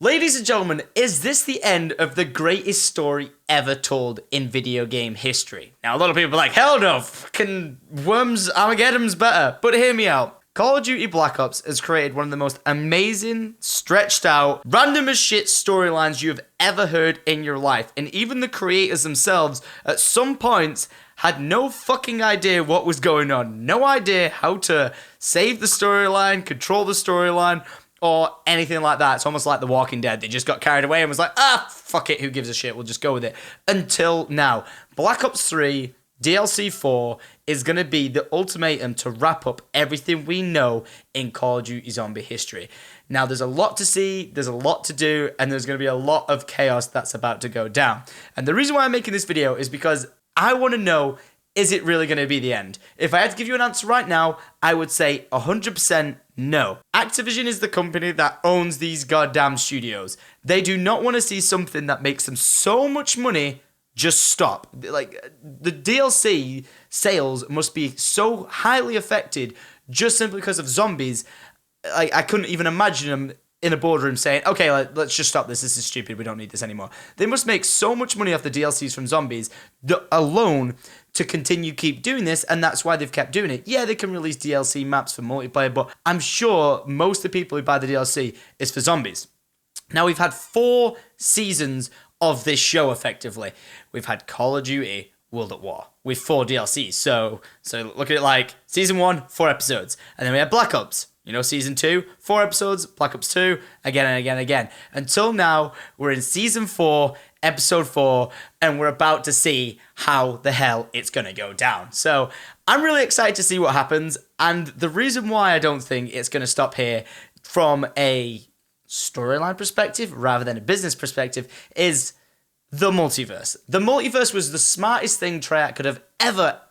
Ladies and gentlemen, is this the end of the greatest story ever told in video game history? Now, a lot of people are like, hell no, fucking Worms Armageddon's better. But hear me out. Call of Duty Black Ops has created one of the most amazing, stretched out, random as shit storylines you have ever heard in your life. And even the creators themselves, at some points, had no fucking idea what was going on. No idea how to save the storyline, control the storyline, or anything like that. It's almost like The Walking Dead. They just got carried away and was like, fuck it, who gives a shit? We'll just go with it. Until now. Black Ops 3 DLC 4 is going to be the ultimatum to wrap up everything we know in Call of Duty Zombie history. Now, there's a lot to see, there's a lot to do, and there's going to be a lot of chaos that's about to go down. And the reason why I'm making this video is because I want to know, is it really going to be the end? If I had to give you an answer right now, I would say 100% no. Activision is the company that owns these goddamn studios. They do not want to see something that makes them so much money just stop. Like, the DLC sales must be so highly affected just simply because of zombies. I couldn't even imagine them in a boardroom saying, okay, let's just stop this. This is stupid. We don't need this anymore. They must make so much money off the DLCs from zombies alone to keep doing this, and that's why they've kept doing it. Yeah, they can release DLC maps for multiplayer, but I'm sure most of the people who buy the DLC is for zombies. Now, we've had 4 seasons of this show, effectively. We've had Call of Duty World at War with 4 DLCs. So look at it like Season 1, 4 episodes. And then we had Black Ops. Season 2, 4 episodes, Black Ops 2, again and again and again. Until now, we're in Season 4, Episode 4, and we're about to see how the hell it's going to go down. So I'm really excited to see what happens, and the reason why I don't think it's going to stop here from a storyline perspective rather than a business perspective is the multiverse. The multiverse was the smartest thing Treyarch could have ever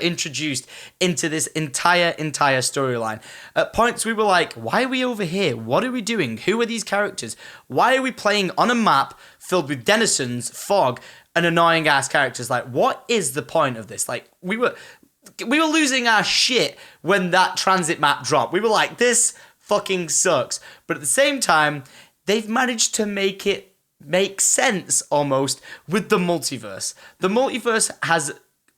introduced into this entire storyline. At points we were like, why are we over here? What are we doing? Who are these characters? Why are we playing on a map filled with denizens, fog, and annoying ass characters? Like, what is the point of this? Like, we were losing our shit when that transit map dropped. We were like, this fucking sucks. But at the same time, they've managed to make it make sense almost with the multiverse. The multiverse has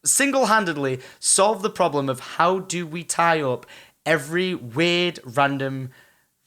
single-handedly solved the problem of how do we tie up every weird random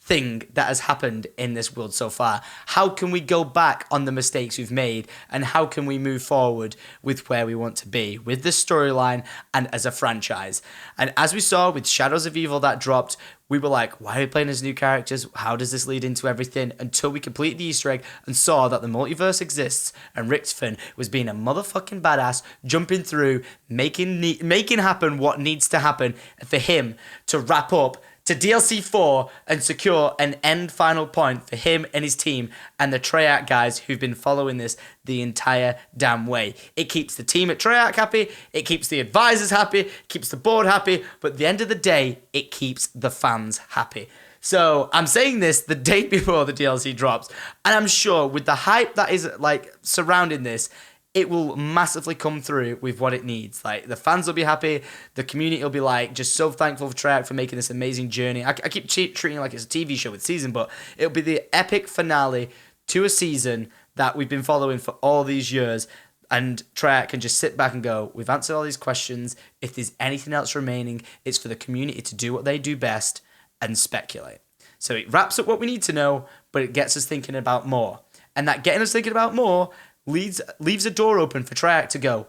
thing that has happened in this world so far. How can we go back on the mistakes we've made, and how can we move forward with where we want to be with this storyline and as a franchise? And as we saw with Shadows of Evil that dropped, we were like, why are we playing as new characters? How does this lead into everything? Until we completed the Easter egg and saw that the multiverse exists, and Richtfin was being a motherfucking badass, jumping through, making happen what needs to happen for him to wrap up to DLC 4 and secure an end final point for him and his team and the Treyarch guys who've been following this the entire damn way. It keeps the team at Treyarch happy, it keeps the advisors happy, keeps the board happy, but at the end of the day, it keeps the fans happy. So I'm saying this the day before the DLC drops, and I'm sure with the hype that is like surrounding this, it will massively come through with what it needs. Like, the fans will be happy, the community will be like just so thankful for Treyarch for making this amazing journey. I keep treating it like it's a TV show with season, but it'll be the epic finale to a season that we've been following for all these years, and Treyarch can just sit back and go, we've answered all these questions. If there's anything else remaining, it's for the community to do what they do best and speculate. So it wraps up what we need to know, but it gets us thinking about more. And that getting us thinking about more leaves a door open for Treyarch to go,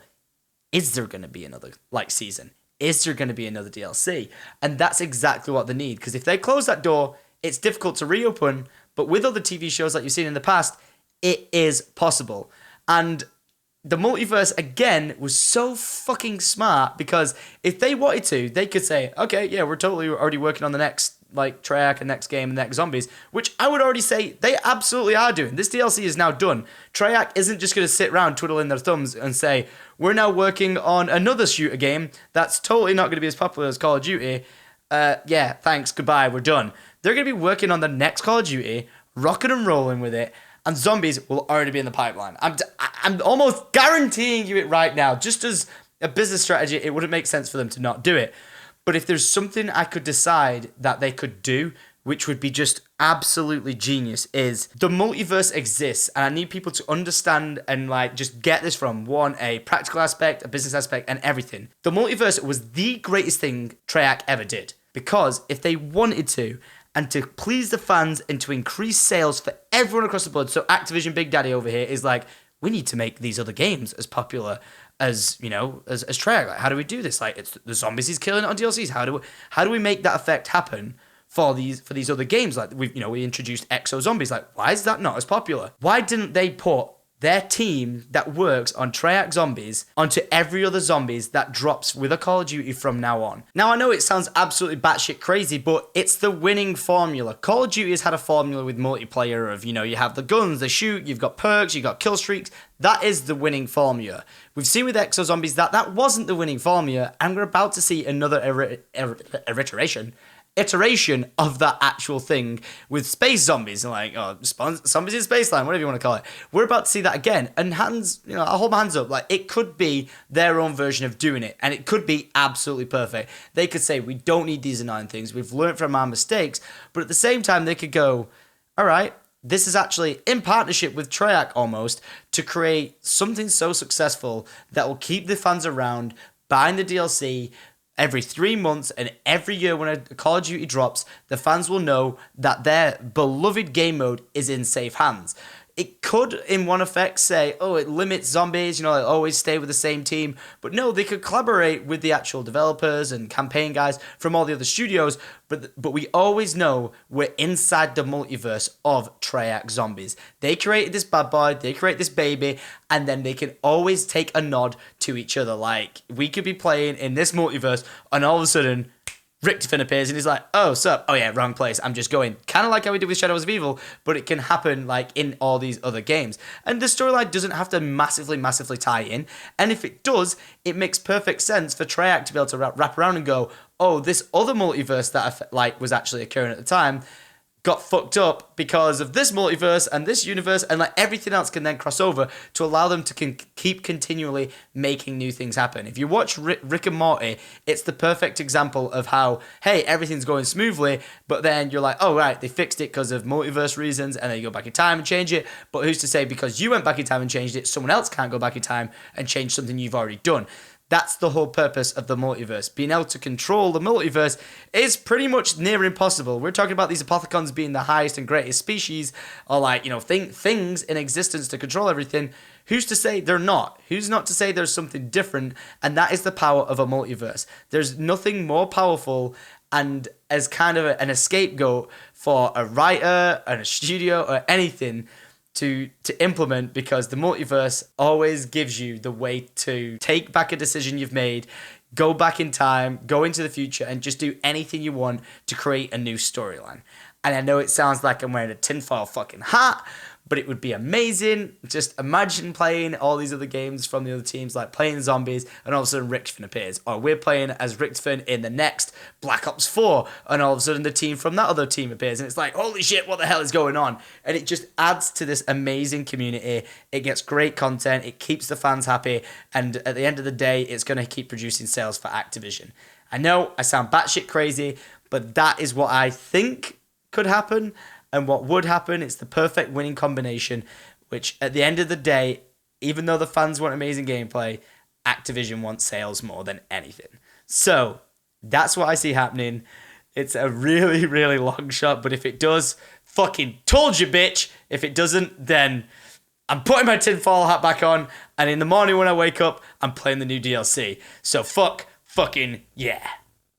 is there going to be another season? Is there going to be another DLC? And that's exactly what they need, because if they close that door, it's difficult to reopen, but with other TV shows like you've seen in the past, it is possible. And the multiverse, again, was so fucking smart, because if they wanted to, they could say, okay, yeah, we're totally already working on the next Treyarch and next game and next zombies, which I would already say they absolutely are doing. This DLC is now done. Treyarch isn't just going to sit around twiddling their thumbs and say, we're now working on another shooter game that's totally not going to be as popular as Call of Duty. Yeah, thanks, goodbye, we're done. They're going to be working on the next Call of Duty, rocking and rolling with it, and zombies will already be in the pipeline. I'm almost guaranteeing you it right now. Just as a business strategy, it wouldn't make sense for them to not do it. But if there's something I could decide that they could do which would be just absolutely genius, is the multiverse exists, and I need people to understand and like just get this from one, a practical aspect, a business aspect, and everything. The multiverse was the greatest thing Treyarch ever did, because if they wanted to, and to please the fans and to increase sales for everyone across the board, so Activision Big Daddy over here is like, we need to make these other games as popular as, you know, as Treyarch. Like, how do we do this? Like, it's the zombies is killing it on DLCs. How do we make that effect happen for these other games? Like, we introduced Exo Zombies. Like, why is that not as popular? Why didn't they put their team that works on Treyarch Zombies onto every other zombies that drops with a Call of Duty from now on? Now, I know it sounds absolutely batshit crazy, but it's the winning formula. Call of Duty has had a formula with multiplayer of, you have the guns, they shoot, you've got perks, you've got kill streaks. That is the winning formula. We've seen with Exo Zombies that wasn't the winning formula, and we're about to see another iteration of that actual thing with space zombies and like zombies in space line, whatever you want to call it. We're about to see that again, and I hold my hands up, like it could be their own version of doing it, and it could be absolutely perfect. They could say, we don't need these annoying things, we've learned from our mistakes, but at the same time they could go, all right, this is actually in partnership with Treyarch almost to create something so successful that will keep the fans around, buying the DLC every 3 months, and every year when a Call of Duty drops, the fans will know that their beloved game mode is in safe hands. It could, in one effect, say, oh, it limits zombies, they always stay with the same team. But no, they could collaborate with the actual developers and campaign guys from all the other studios. But we always know we're inside the multiverse of Treyarch Zombies. They created this bad boy, they create this baby, and then they can always take a nod to each other. Like, we could be playing in this multiverse, and all of a sudden, Richtofen appears and he's like, oh, sup? Oh yeah, wrong place. I'm just going. Kind of like how we did with Shadows of Evil, but it can happen like in all these other games. And the storyline doesn't have to massively tie in. And if it does, it makes perfect sense for Treyarch to be able to wrap around and go, oh, this other multiverse that was actually occurring at the time got fucked up because of this multiverse and this universe, and like everything else can then cross over to allow them to keep continually making new things happen. If you watch Rick and Morty, it's the perfect example of how, hey, everything's going smoothly, but then you're like, oh right, they fixed it because of multiverse reasons, and then you go back in time and change it, but who's to say because you went back in time and changed it, someone else can't go back in time and change something you've already done. That's the whole purpose of the multiverse. Being able to control the multiverse is pretty much near impossible. We're talking about these Apothicons being the highest and greatest species, or like, things in existence to control everything. Who's to say they're not? Who's not to say there's something different? And that is the power of a multiverse. There's nothing more powerful and as kind of an scapegoat for a writer and a studio or anything to implement, because the multiverse always gives you the way to take back a decision you've made, go back in time, go into the future, and just do anything you want to create a new storyline. And I know it sounds like I'm wearing a tinfoil fucking hat, but it would be amazing. Just imagine playing all these other games from the other teams, like playing zombies, and all of a sudden Richtofen appears. Or we're playing as Richtofen in the next Black Ops 4, and all of a sudden the team from that other team appears, and it's like, holy shit, what the hell is going on? And it just adds to this amazing community. It gets great content, it keeps the fans happy, and at the end of the day, it's going to keep producing sales for Activision. I know I sound batshit crazy, but that is what I think could happen. And what would happen, it's the perfect winning combination, which at the end of the day, even though the fans want amazing gameplay, Activision wants sales more than anything. So that's what I see happening. It's a really, really long shot, but if it does, fucking told you, bitch. If it doesn't, then I'm putting my tinfoil hat back on, and in the morning when I wake up, I'm playing the new DLC. So fucking yeah.